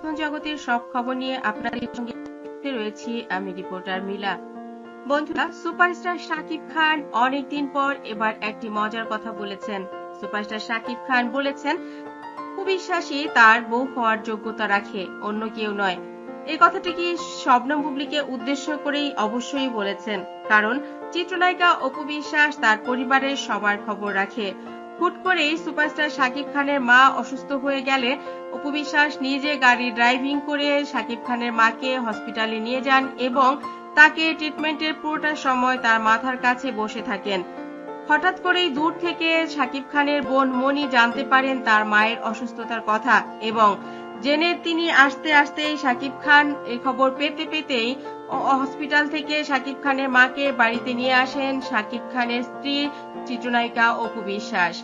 বিনোদন জগতের সব খবর নিয়ে আপনাদের সঙ্গে রয়েছি আমি রিপোর্টার মিলা। বন্ধুরা, সুপারস্টার শাকিব খান অনেকদিন পর এবার একটি মজার কথা বলেছেন। সুপারস্টার শাকিব খান বলেছেন, অপু বিশ্বাসই তার বউ হওয়ার যোগ্যতা রাখে, অন্য কেউ নয়। এই কথাটি কি শবনম বুবলীকে উদ্দেশ্য করেই অবশ্যই বলেছেন, কারণ চিত্রনায়িকা অপু বিশ্বাস তার পরিবারের সবার খবর রাখে। হুট করেই সুপারস্টার শাকিব খানের মা অসুস্থ হয়ে গেলে অপু বিশ্বাস নিজে গাড়ি ড্রাইভিং করে শাকিব খানের মাকে হসপিটালে নিয়ে যান এবং তাকে ট্রিটমেন্টের পুরোটা সময় তার মাথার কাছে বসে থাকেন। হঠাৎ করেই দূর থেকে শাকিব খানের বোন মনি জানতে পারেন তার মায়ের অসুস্থতার কথা এবং জেনে তিনি আসতে আসতেই শাকিব খান এই খবর পেতে পেতেই হসপিটাল থেকে শাকিব খানের মাকে বাড়িতে নিয়ে আসেন শাকিব খানের স্ত্রী চিত্রনায়িকা অপু বিশ্বাস।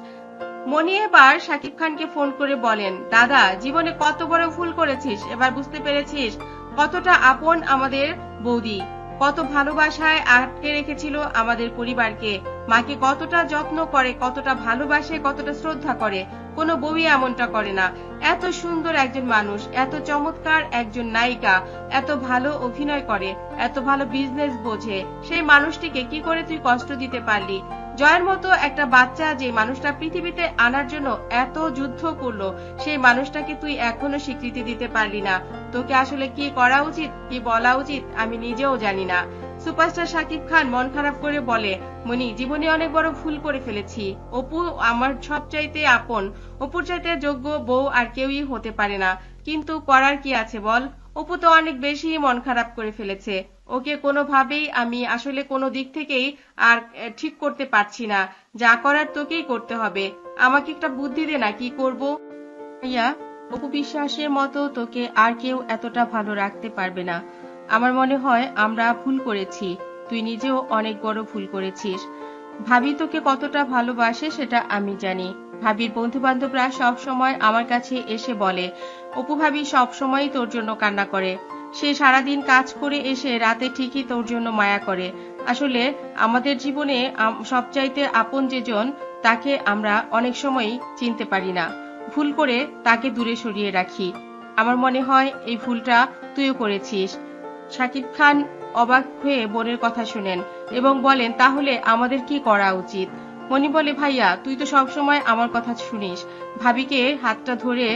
মনি এবার শাকিব খানকে ফোন করে বলেন, দাদা, জীবনে কত বড় ভুল করেছিস, এবার বুঝতে পেরেছিস কতটা আপন আমাদের বৌদি, কত ভালোবাসায় আটকে রেখেছিল আমাদের পরিবারকে, মাকে কতটা যত্ন করে, কতটা ভালোবাসে, কতটা শ্রদ্ধা করে। কোনো বউই এমনটা করে না। এত সুন্দর একজন মানুষ, এত চমৎকার একজন নায়িকা, এত ভালো অভিনয় করে, এত ভালো বিজনেস বোঝে, সেই মানুষটিকে কি করে তুই কষ্ট দিতে পারলি? জয়ের মতো একটা বাচ্চা যে মানুষটা পৃথিবীতে আনার জন্য এত যুদ্ধ করলো, সেই মানুষটাকে তুই এখনো স্বীকৃতি দিতে পারলি না। তোকে আসলে কি করা উচিত, কি বলা উচিত আমি নিজেও জানি না। সুপারস্টার শাকিব খান মন খারাপ করে বলে, মনি, জীবনে অনেক বড় ভুল করে ফেলেছি। অপু আমার সবচাইতে আপন, অপুর চাইতে যোগ্য বউ আর কেউই হতে পারে না, কিন্তু করার কি আছে বল? অপু তো অনেক বেশি মন খারাপ করে ফেলেছে। ওকে কোনোভাবেই আমি আসলে কোনো দিক থেকেই আর ঠিক করতে পারছি না। যা করার তোকেই করতে হবে। আমাকে একটা বুদ্ধি দে না, কি করবো? ভাইয়া, অপু বিশ্বাসের মতো তোকে আর কেউ এতটা ভালো রাখতে পারবে না। আমার মনে হয় আমরা ভুল করেছি, তুই নিজেও অনেক বড় ভুল করেছিস। ভাবি তোকে কতটা ভালোবাসে সেটা আমি জানি। ভাবির বন্ধু বান্ধবরা সব সময় আমার কাছে এসে বলে, অপু ভাবি সব সময় তোর জন্য কান্না করে, সে সারাদিন কাজ করে এসে রাতে ঠিকই তোর জন্য মায়া করে। আসলে আমাদের জীবনে সবচাইতে আপন যেজন, তাকে আমরা অনেক সময় চিনতে পারি না, ভুল করে তাকে দূরে সরিয়ে রাখি। আমার মনে হয় এই ভুলটা তুইও করেছিস। শাকিব খান অবাক হয়ে বোনের কথা শুনেন এবং বলেন, তাহলে আমাদের কি করা উচিত? মনি বলে, ভাইয়া, তুই তো সবসময় আমার কথা শুনিস। ভাবিকে হাতটা ধরে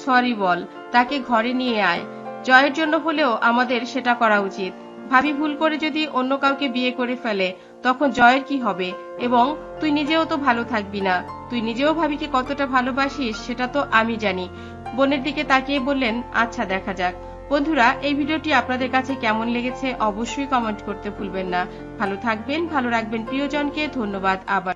সরি বল, তাকে ঘরে নিয়ে আয়। জয়ের জন্য হলেও আমাদের সেটা করা উচিত। ভাবি ভুল করে যদি অন্য কাউকে বিয়ে করে ফেলে, তখন জয়ের কি হবে? এবং তুই নিজেও তো ভালো থাকবি না। তুই নিজেও ভাবিকে কতটা ভালোবাসিস সেটা তো আমি জানি। বোনের দিকে তাকিয়ে বললেন, আচ্ছা, দেখা যাক। বন্ধুরা, এই ভিডিওটি আপনাদের কাছে কেমন লেগেছে অবশ্যই কমেন্ট করতে ভুলবেন না। ভালো থাকবেন, ভালো রাখবেন প্রিয়জনকে। ধন্যবাদ আবার।